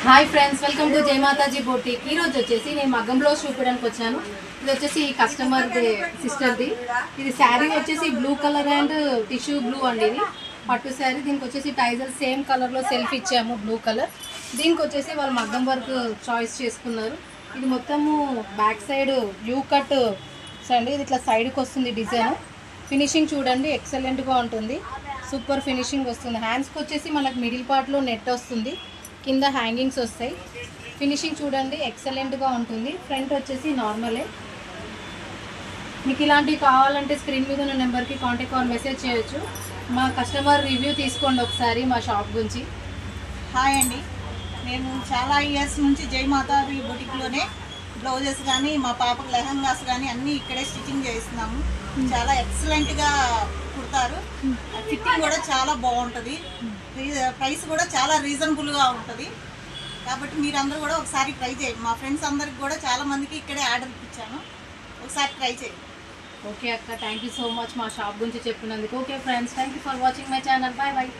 Hi friends, welcome to జై Mataji boutique. ఈ రోజు వచ్చేసి నేను మగ్గం బ్లౌజ్ చూపించడానికి వచ్చాను. ఇది వచ్చేసి కస్టమర్ సిస్టర్ది. ఇది శారీ వచ్చేసి blue colour and tissue blue అండి. ఇది పట్టు శారీ. దీనికి వచ్చేసి టైజల్ సేమ్ కలర్లో సెల్ఫ్ ఇచ్చాము, బ్లూ కలర్. దీనికి వచ్చేసి వాళ్ళు మగ్గం వర్క్ చాయిస్ చేసుకున్నారు. ఇది మొత్తము బ్యాక్ సైడ్ యూ కట్ అండి. ఇది ఇట్లా సైడ్కి వస్తుంది డిజైన్. ఫినిషింగ్ చూడండి, ఎక్సలెంట్గా ఉంటుంది. సూపర్ ఫినిషింగ్ వస్తుంది. హ్యాండ్స్కి వచ్చేసి మనకు మిడిల్ పార్ట్లో నెట్ వస్తుంది, కింద హ్యాంగింగ్స్ వస్తాయి. ఫినిషింగ్ చూడండి, ఎక్సలెంట్గా ఉంటుంది. ఫ్రంట్ వచ్చేసి నార్మలే. మీకు ఇలాంటివి కావాలంటే స్క్రీన్ మీద ఉన్న నెంబర్కి కాంటాక్ట్ ఆర్ మెసేజ్ చేయొచ్చు. మా కస్టమర్ రివ్యూ తీసుకోండి ఒకసారి మా షాప్ గురించి. హాయ్ అండి, మేము చాలా ఇయర్స్ నుంచి జై మాతాజీ బొటిక్లోనే బ్లౌజెస్ కానీ మా పాపకు లెహంగాస్ కానీ అన్నీ ఇక్కడే స్టిచ్చింగ్ చేస్తున్నాము. చాలా ఎక్సలెంట్గా కుడతారు. ఫిట్టింగ్ కూడా చాలా బాగుంటుంది. ప్రైస్ కూడా చాలా రీజనబుల్గా ఉంటుంది. కాబట్టి మీరందరూ కూడా ఒకసారి ట్రై చేయండి. మా ఫ్రెండ్స్ అందరికి కూడా చాలా మందికి ఇక్కడే ఆర్డర్ ఇచ్చాను. ఒకసారి ట్రై చేయండి. ఓకే అక్క, థ్యాంక్ యూ సో మచ్ మా షాప్ గురించి చెప్పినందుకు. Okay friends, thank you for watching my channel. Bye bye.